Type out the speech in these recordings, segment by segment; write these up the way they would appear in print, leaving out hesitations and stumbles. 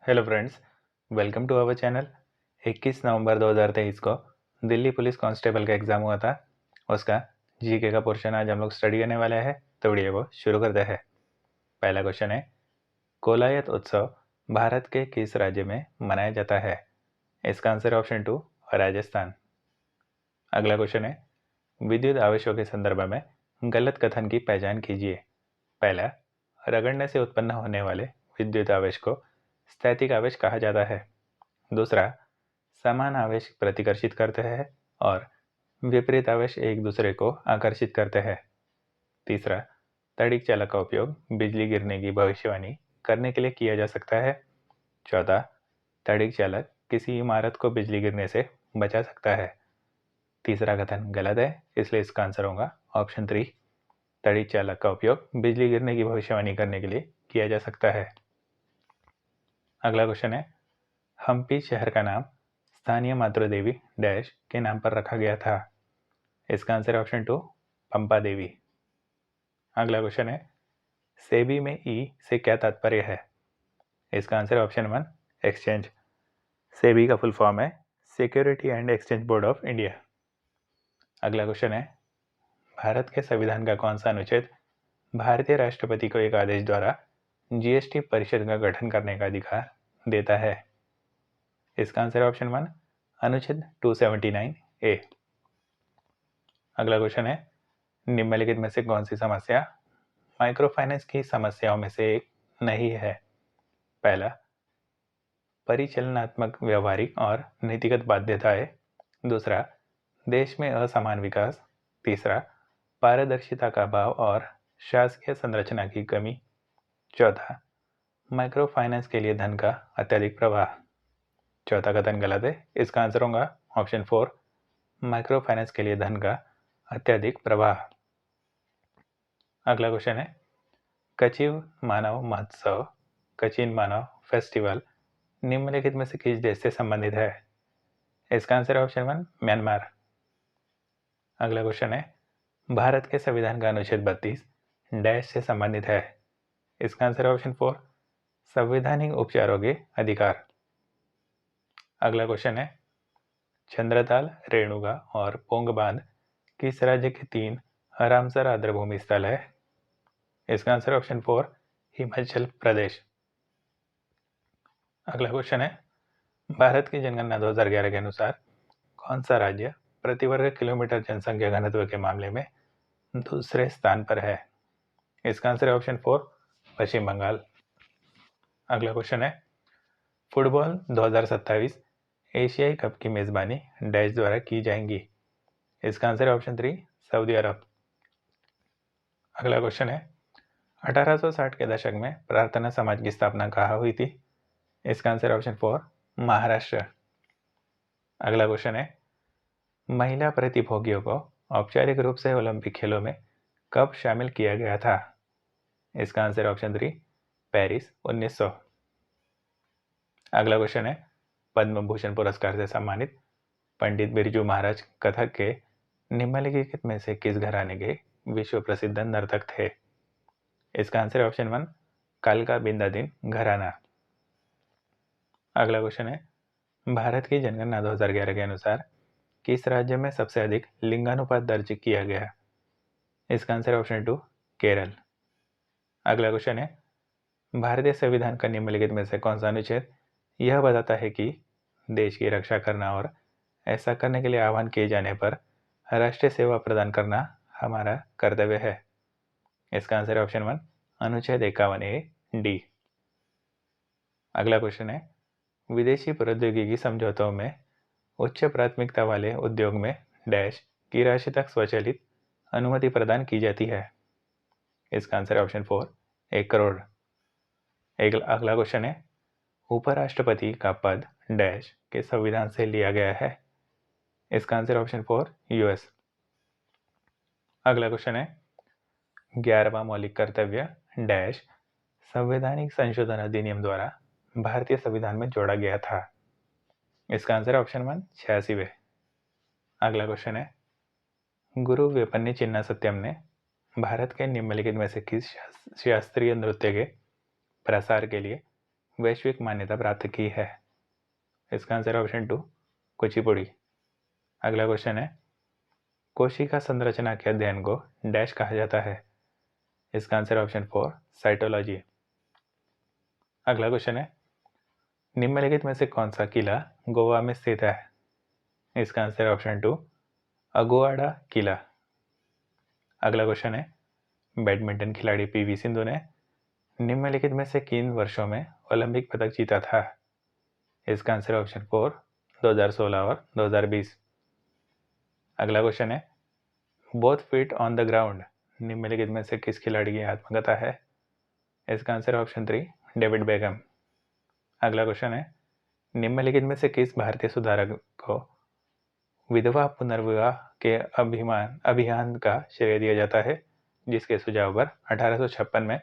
Hello friends, welcome to our channel. 21 नवंबर 2023 को Delhi police constable का एग्ज़ाम हुआ था। उसका जीके का पोर्शन आज हम लोग स्टडी करने वाले हैं, तो वीडियो को शुरू करते हैं। पहला क्वेश्चन है, कोलायत उत्सव भारत के किस राज्य में मनाया जाता है? इसका आंसर ऑप्शन 2 राजस्थान। अगला क्वेश्चन है, विद्युत आवेशों के संदर्भ में गलत कथन की पहचान कीजिए। पहला, रगड़ने से उत्पन्न होने वाले विद्युत आवेश को स्थैतिक आवेश कहा जाता है। दूसरा, समान आवेश प्रतिकर्षित करते हैं और विपरीत आवेश एक दूसरे को आकर्षित करते हैं। तीसरा, तड़िक चालक का उपयोग बिजली गिरने की भविष्यवाणी करने के लिए किया जा सकता है। चौथा, तड़िक चालक किसी इमारत को बिजली गिरने से बचा सकता है। तीसरा कथन गलत है, इसलिए इसका आंसर होगा ऑप्शन 3। तड़िक चालक का उपयोग बिजली गिरने की भविष्यवाणी करने के लिए किया जा सकता है। अगला क्वेश्चन है, हम्पी शहर का नाम स्थानीय मातृ देवी डैश के नाम पर रखा गया था। इसका आंसर ऑप्शन 2 पंपा देवी। अगला क्वेश्चन है, सेबी में ई से क्या तात्पर्य है? इसका आंसर ऑप्शन 1 एक्सचेंज। सेबी का फुल फॉर्म है security and exchange board of India. अगला क्वेश्चन है, भारत के संविधान का कौन सा अनुच्छेद भारतीय राष्ट्रपति को एक आदेश द्वारा जीएसटी परिषद का गठन करने का अधिकार देता है? इसका आंसर ऑप्शन 1 अनुच्छेद 279 ए। अगला क्वेश्चन है, निम्नलिखित में से कौन सी समस्या माइक्रो फाइनेंस की समस्याओं में से एक नहीं है? पहला, परिचालनात्मक व्यवहारिक और नीतिगत बाध्यताएं। दूसरा, देश में असमान विकास। तीसरा, पारदर्शिता का अभाव और शासकीय संरचना की कमी। चौथा, माइक्रो फाइनेंस के लिए धन का अत्यधिक प्रवाह। चौथा कथन गलत है, इसका आंसर होगा ऑप्शन 4 माइक्रो फाइनेंस के लिए धन का अत्यधिक प्रवाह। अगला क्वेश्चन है, कचिन मानव महोत्सव कचिन मानव फेस्टिवल निम्नलिखित में से किस देश से संबंधित है? इसका आंसर है ऑप्शन 1 म्यांमार। अगला क्वेश्चन है, भारत के संविधान का अनुच्छेद 32 डैश से संबंधित है? इसका आंसर है ऑप्शन 4 संवैधानिक उपचारों के अधिकार। अगला क्वेश्चन है, चंद्रताल, रेणुका और पोंग बांध किस राज्य के 3 रामसर आर्द्रभूमि स्थल है? इसका आंसर ऑप्शन 4 हिमाचल प्रदेश। अगला क्वेश्चन है, भारत की जनगणना 2011 के अनुसार कौन सा राज्य प्रति वर्ग किलोमीटर जनसंख्या घनत्व के मामले में दूसरे स्थान पर है? इसका आंसर है ऑप्शन 4 पश्चिम बंगाल। अगला क्वेश्चन है, फुटबॉल 2027 एशियाई कप की मेजबानी डैश द्वारा की जाएंगी? इसका आंसर है ऑप्शन 3 सऊदी अरब। अगला क्वेश्चन है, 1860 के दशक में प्रार्थना समाज की स्थापना कहाँ हुई थी? इसका आंसर ऑप्शन 4 महाराष्ट्र। अगला क्वेश्चन है, महिला प्रतिभागियों को औपचारिक रूप से ओलंपिक खेलों में कब शामिल किया गया था? इसका आंसर ऑप्शन 3 पेरिस 1900। अगला क्वेश्चन है, पद्म भूषण पुरस्कार से सम्मानित पंडित बिरजू महाराज कथक के निम्नलिखित में से किस घराने के विश्व प्रसिद्ध नर्तक थे? इसका आंसर ऑप्शन 1 कालका बिंदादिन घराना। अगला क्वेश्चन है, भारत की जनगणना 2011 के अनुसार किस राज्य में सबसे अधिक लिंगानुपात दर्ज किया गया? इसका आंसर ऑप्शन 2 केरल। अगला क्वेश्चन है, भारतीय संविधान का निम्नलिखित में से कौन सा अनुच्छेद यह बताता है कि देश की रक्षा करना और ऐसा करने के लिए आह्वान किए जाने पर राष्ट्रीय सेवा प्रदान करना हमारा कर्तव्य है? इसका आंसर है ऑप्शन 1 अनुच्छेद 51A(डी). अगला क्वेश्चन है, विदेशी प्रौद्योगिकी समझौतों में उच्च प्राथमिकता वाले उद्योग में डैश की राशि तक स्वचालित अनुमति प्रदान की जाती है? इसका आंसर है ऑप्शन 4 1 करोड़। अगला क्वेश्चन है, उपराष्ट्रपति का पद डैश के संविधान से लिया गया है? इसका आंसर ऑप्शन 4 यूएस। अगला क्वेश्चन है, 11वां मौलिक कर्तव्य डैश संवैधानिक संशोधन अधिनियम द्वारा भारतीय संविधान में जोड़ा गया था? इसका आंसर है ऑप्शन 1 86वें। अगला क्वेश्चन है, गुरु वेपन्नी चिन्ना सत्यम ने भारत के निम्नलिखित में से किस शास्त्रीय नृत्य के प्रसार के लिए वैश्विक मान्यता प्राप्त की है? इसका आंसर ऑप्शन 2 कुचिपुड़ी। अगला क्वेश्चन है, कोशिका संरचना के अध्ययन को डैश कहा जाता है? इसका आंसर ऑप्शन 4 साइटोलॉजी। अगला क्वेश्चन है, निम्नलिखित में से कौन सा किला गोवा में स्थित है? इसका आंसर ऑप्शन 2 अगुआड़ा किला। अगला क्वेश्चन है, बैडमिंटन खिलाड़ी पीवी सिंधु ने निम्नलिखित में से किन वर्षों में ओलंपिक पदक जीता था? इसका आंसर ऑप्शन 4 2016 और 2020। अगला क्वेश्चन है, both feet on the ground निम्नलिखित में से किस खिलाड़ी की आत्मकथा है? इसका आंसर ऑप्शन 3 डेविड बेकहम। अगला क्वेश्चन है, निम्नलिखित में से किस भारतीय सुधारक को विधवा पुनर्विवाह के अभियान का श्रेय दिया जाता है, जिसके सुझाव पर 1856 में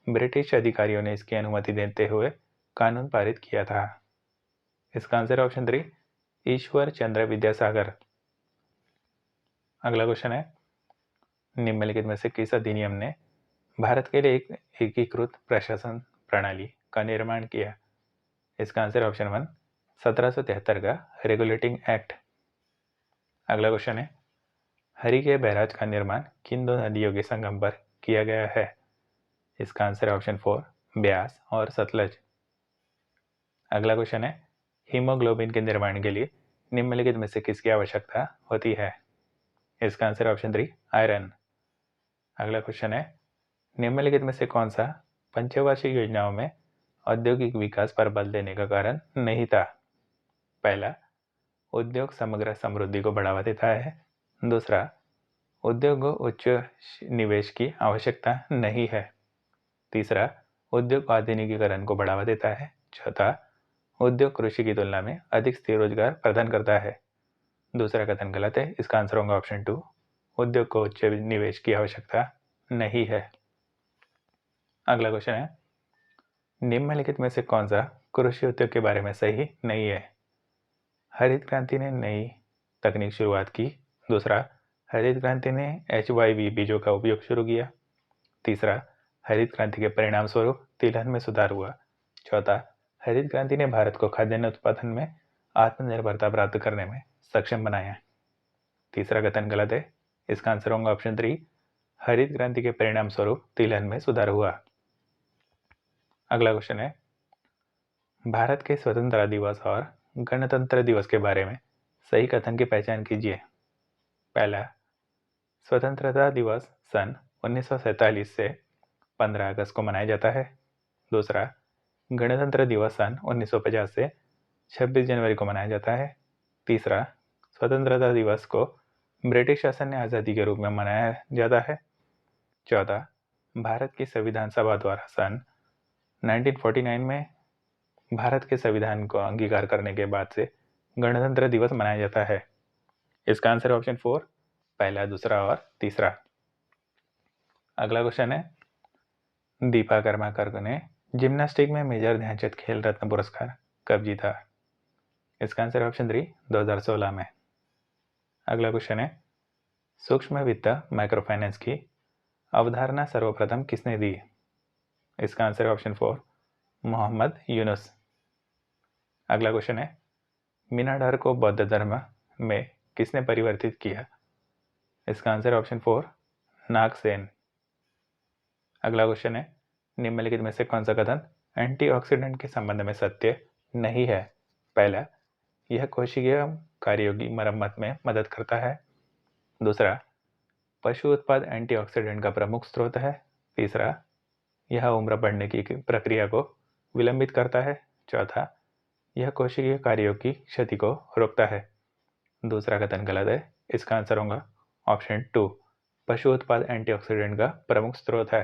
ब्रिटिश अधिकारियों ने इसकी अनुमति देते हुए कानून पारित किया था? इसका आंसर ऑप्शन 3 ईश्वर चंद्र विद्यासागर। अगला क्वेश्चन है, निम्नलिखित में से किस अधिनियम ने भारत के लिए एक एकीकृत प्रशासन प्रणाली का निर्माण किया? इसका आंसर ऑप्शन 1 1773 का रेगुलेटिंग एक्ट। अगला क्वेश्चन है, हरि के बैराज का निर्माण किन दो नदियों के संगम पर किया गया है? इसका आंसर ऑप्शन 4 ब्यास और सतलज। अगला क्वेश्चन है, हीमोग्लोबिन के निर्माण के लिए निम्नलिखित में से किसकी आवश्यकता होती है? इसका आंसर ऑप्शन 3 आयरन। अगला क्वेश्चन है, निम्नलिखित में से कौन सा पंचवार्षिक योजनाओं में औद्योगिक विकास पर बल देने का कारण नहीं था? पहला, उद्योग समग्र समृद्धि को बढ़ावा देता है। दूसरा, उद्योग को उच्च निवेश की आवश्यकता नहीं है। तीसरा, उद्योग आधुनिकीकरण को बढ़ावा देता है। चौथा, उद्योग कृषि की तुलना में अधिक स्थिर रोजगार प्रदान करता है। दूसरा कथन गलत है। इसका आंसर होगा ऑप्शन 2 उद्योग को उच्च निवेश की आवश्यकता नहीं है। अगला क्वेश्चन है, निम्नलिखित में से कौन सा कृषि उद्योग के बारे में सही नहीं है? हरित क्रांति ने नई तकनीक शुरुआत की। दूसरा, हरित क्रांति ने HYV बीजों का उपयोग शुरू किया। तीसरा, हरित क्रांति के परिणाम स्वरूप तिलहन में सुधार हुआ। चौथा, हरित क्रांति ने भारत को खाद्यान्न उत्पादन में आत्मनिर्भरता प्राप्त करने में सक्षम बनाया। तीसरा कथन गलत है। इसका आंसर होगा ऑप्शन 3 हरित क्रांति के परिणाम स्वरूप तिलहन में सुधार हुआ। अगला क्वेश्चन है, भारत के स्वतंत्रता दिवस और गणतंत्र दिवस के बारे में सही कथन की पहचान कीजिए। पहला, स्वतंत्रता दिवस सन 1947 से 15 अगस्त को मनाया जाता है। दूसरा, गणतंत्र दिवस सन 1950 से 26 जनवरी को मनाया जाता है। तीसरा, स्वतंत्रता दिवस को ब्रिटिश शासन ने आज़ादी के रूप में मनाया जाता है। चौथा, भारत की संविधान सभा द्वारा सन 1949 में भारत के संविधान को अंगीकार करने के बाद से गणतंत्र दिवस मनाया जाता है। इसका आंसर ऑप्शन 4 पहला, दूसरा और तीसरा। अगला क्वेश्चन है, दीपा कर्माकर ने जिम्नास्टिक में मेजर ध्यानचंद खेल रत्न पुरस्कार कब जीता? इसका आंसर ऑप्शन 3 2016 में। अगला क्वेश्चन है, सूक्ष्म वित्त माइक्रो फाइनेंस की अवधारणा सर्वप्रथम किसने दी? इसका आंसर ऑप्शन 4 मोहम्मद यूनुस। अगला क्वेश्चन है, मीनाडर को बौद्ध धर्म में किसने परिवर्तित किया? इसका आंसर ऑप्शन 4 नागसेन। अगला क्वेश्चन है, निम्नलिखित में से कौन सा कथन एंटीऑक्सीडेंट के संबंध में सत्य नहीं है? पहला, यह कोशिकीय कार्यों की मरम्मत में मदद करता है। दूसरा, पशु उत्पाद एंटीऑक्सीडेंट का प्रमुख स्रोत है। तीसरा, यह उम्र बढ़ने की प्रक्रिया को विलंबित करता है। चौथा, यह कोशिकीय कार्यों की क्षति को रोकता है। दूसरा कथन गलत है। इसका आंसर होगा ऑप्शन 2 पशु उत्पाद एंटीऑक्सीडेंट का प्रमुख स्रोत है।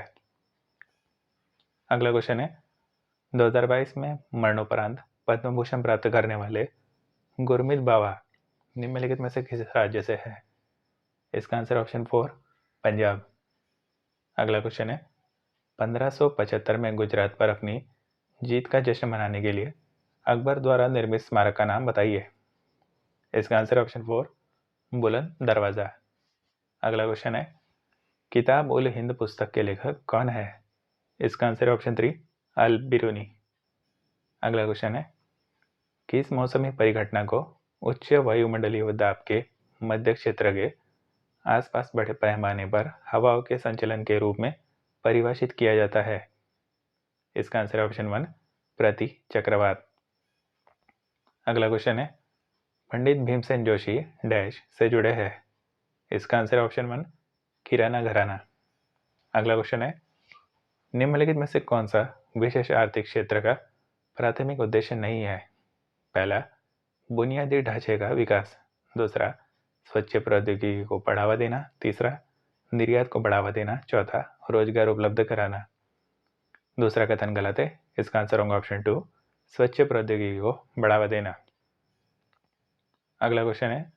अगला क्वेश्चन है, 2022 में मरणोपरांत पद्म भूषण प्राप्त करने वाले गुरमीत बावा निम्नलिखित में से किस राज्य से है? इसका आंसर ऑप्शन 4 पंजाब। अगला क्वेश्चन है, 1575 में गुजरात पर अपनी जीत का जश्न मनाने के लिए अकबर द्वारा निर्मित स्मारक का नाम बताइए। इसका आंसर ऑप्शन 4 बुलंद दरवाजा। अगला क्वेश्चन है, किताब उल हिंद पुस्तक के लेखक कौन है? इसका आंसर ऑप्शन 3 अल बिरूनी। अगला क्वेश्चन है, किस मौसमी परिघटना को उच्च वायुमंडलीय दाब के मध्य क्षेत्र के आसपास बड़े पैमाने पर हवाओं के संचलन के रूप में परिभाषित किया जाता है? इसका आंसर ऑप्शन 1 प्रति चक्रवात। अगला क्वेश्चन है, पंडित भीमसेन जोशी डैश से जुड़े हैं? इसका आंसर ऑप्शन 1 किराना घराना। अगला क्वेश्चन है, निम्नलिखित में से कौन सा विशेष आर्थिक क्षेत्र का प्राथमिक उद्देश्य नहीं है? पहला, बुनियादी ढांचे का विकास। दूसरा, स्वच्छ प्रौद्योगिकी को बढ़ावा देना। तीसरा, निर्यात को बढ़ावा देना। चौथा, रोजगार उपलब्ध कराना। दूसरा कथन गलत है, इसका आंसर होगा ऑप्शन 2 स्वच्छ प्रौद्योगिकी को बढ़ावा देना। अगला क्वेश्चन है,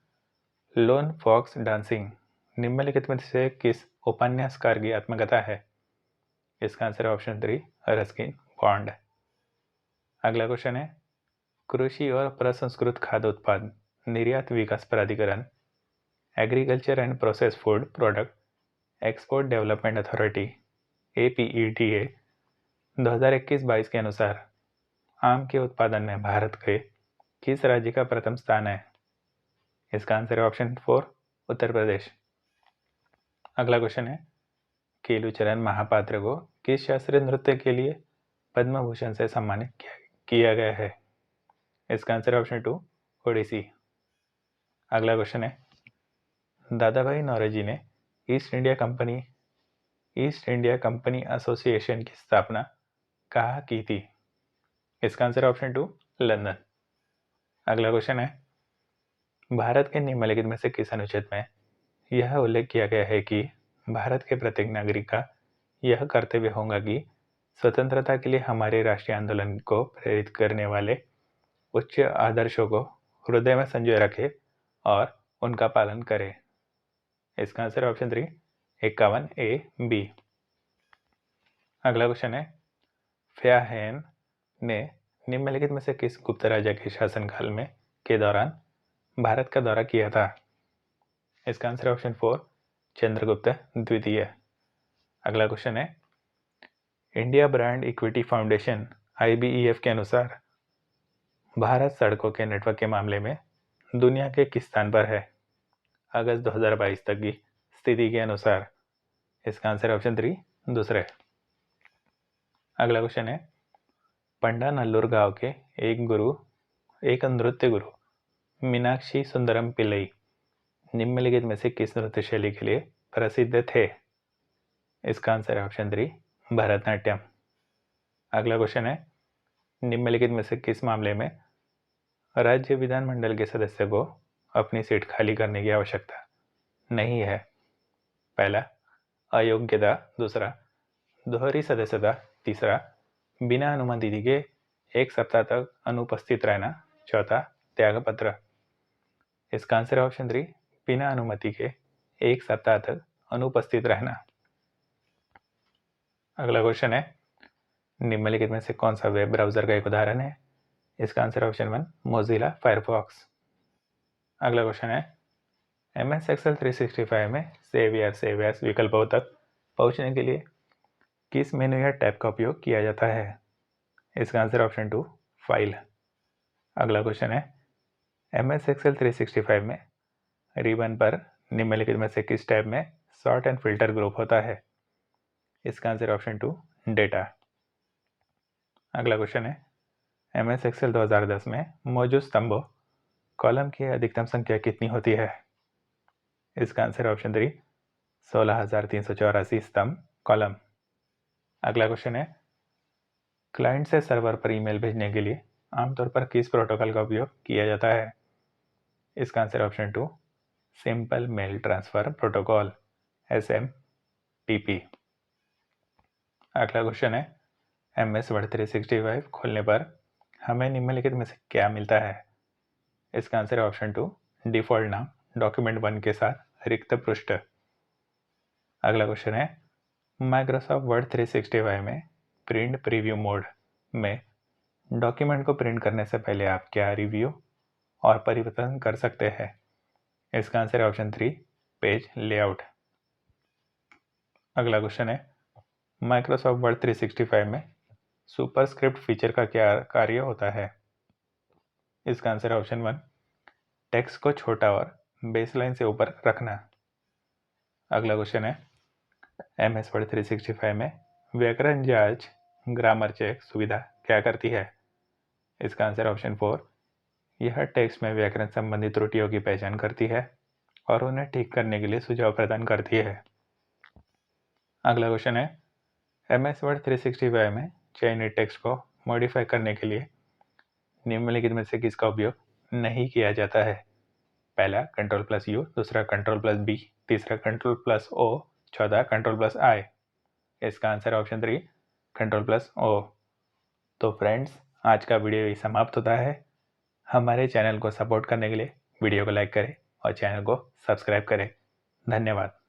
लोन फॉक्स डांसिंग निम्नलिखित में से किस उपन्यासकार की आत्मकथा है? इसका आंसर है ऑप्शन 3 रस्किन बॉन्ड। अगला क्वेश्चन है, कृषि और प्रसंस्कृत खाद्य उत्पाद निर्यात विकास प्राधिकरण agriculture and process food product export development authority APETA 2021-22 के अनुसार आम के उत्पादन में भारत के किस राज्य का प्रथम स्थान है? इसका आंसर है ऑप्शन 4 उत्तर प्रदेश। अगला क्वेश्चन है, केलुचरण महापात्र को किस शास्त्रीय नृत्य के लिए पद्म भूषण से सम्मानित किया गया है? इसका आंसर है ऑप्शन 2 ओडिसी। अगला क्वेश्चन है, दादा भाई नौरोजी ने ईस्ट इंडिया कंपनी एसोसिएशन की स्थापना कहाँ की थी? इसका आंसर ऑप्शन 2 लंदन। अगला क्वेश्चन है, भारत के निम्नलिखित में से किस अनुच्छेद में यह उल्लेख किया गया है कि भारत के प्रत्येक नागरिक का यह कर्तव्य होगा कि स्वतंत्रता के लिए हमारे राष्ट्रीय आंदोलन को प्रेरित करने वाले उच्च आदर्शों को हृदय में संजोए रखे और उनका पालन करे? इसका आंसर ऑप्शन 3 51A-B। अगला क्वेश्चन है, फ्याहेन ने निम्नलिखित में से किस गुप्त राजा के शासनकाल में के दौरान भारत का दौरा किया था? इसका आंसर ऑप्शन 4 चंद्रगुप्त द्वितीय। अगला क्वेश्चन है, India brand equity foundation IBEF के अनुसार भारत सड़कों के नेटवर्क के मामले में दुनिया के किस स्थान पर है अगस्त 2022 तक की स्थिति के अनुसार? इसका आंसर ऑप्शन 3 दूसरे। अगला क्वेश्चन है, पंडा नल्लूर गांव के एक नृत्य गुरु मीनाक्षी सुंदरम पिल्लई निम्नलिखित में से किस नृत्य शैली के लिए प्रसिद्ध थे? इसका आंसर है ऑप्शन 3 भरतनाट्यम। अगला क्वेश्चन है, निम्नलिखित में से किस मामले में राज्य विधानमंडल के सदस्य को अपनी सीट खाली करने की आवश्यकता नहीं है? पहला, अयोग्यता। दूसरा, दोहरी सदस्यता। तीसरा, बिना अनुमति के 1 सप्ताह तक अनुपस्थित रहना। चौथा, त्यागपत्र। इसका आंसर है ऑप्शन 3 बिना अनुमति के 1 सप्ताह तक अनुपस्थित रहना। अगला क्वेश्चन है, निम्नलिखित में से कौन सा वेब ब्राउजर का एक उदाहरण है? इसका आंसर ऑप्शन 1 मोजिला फायरफॉक्स। अगला क्वेश्चन है, MS Excel 365 में सेव एज विकल्पों तक पहुंचने के लिए किस मेनू या टैब का उपयोग किया जाता है? इसका आंसर ऑप्शन 2 फाइल। अगला क्वेश्चन है, MS Excel 365 में रिबन पर निम्नलिखित में से किस टैब में सॉर्ट एंड फिल्टर ग्रुप होता है? इसका आंसर ऑप्शन 2 डेटा। अगला क्वेश्चन है, MS Excel 2010 में मौजूद स्तंभों कॉलम की अधिकतम संख्या कितनी होती है? इसका आंसर ऑप्शन 3 16,384 स्तंभ कॉलम। अगला क्वेश्चन है, क्लाइंट से सर्वर पर ईमेल भेजने के लिए आमतौर पर किस प्रोटोकॉल का उपयोग किया जाता है? इसका answer option 2 simple mail transfer protocol SMTP। अगला क्वेश्चन है, MS Word 365 खोलने पर हमें निम्नलिखित में से क्या मिलता है? इसका आंसर है ऑप्शन 2 डिफॉल्ट नाम डॉक्यूमेंट 1 के साथ रिक्त पृष्ठ। अगला क्वेश्चन है, माइक्रोसॉफ्ट वर्ड 365 में प्रिंट प्रीव्यू मोड में डॉक्यूमेंट को प्रिंट करने से पहले आप क्या रिव्यू और परिवर्तन कर सकते हैं? इसका आंसर है ऑप्शन 3 पेज लेआउट। अगला क्वेश्चन है, माइक्रोसॉफ्ट वर्ड 365 में सुपरस्क्रिप्ट फीचर का क्या कार्य होता है? इसका आंसर है ऑप्शन 1, टेक्स्ट को छोटा और बेसलाइन से ऊपर रखना। अगला क्वेश्चन है, MS वर्ड 365 में व्याकरण जांच ग्रामर चेक सुविधा क्या करती है? इसका आंसर ऑप्शन 4, यह टेक्स्ट में व्याकरण संबंधी त्रुटियों की पहचान करती है और उन्हें ठीक करने के लिए सुझाव प्रदान करती है। अगला क्वेश्चन है, MS वर्ड 365 में चयनित टेक्स्ट को मॉडिफाई करने के लिए निम्नलिखित में से किसका उपयोग नहीं किया जाता है? पहला Ctrl+U, दूसरा Ctrl+B, तीसरा Ctrl+O, चौथा Ctrl+I। इसका आंसर ऑप्शन 3, Ctrl+O। तो फ्रेंड्स, आज का वीडियो यही समाप्त होता है। हमारे चैनल को सपोर्ट करने के लिए वीडियो को लाइक करें और चैनल को सब्सक्राइब करें। धन्यवाद।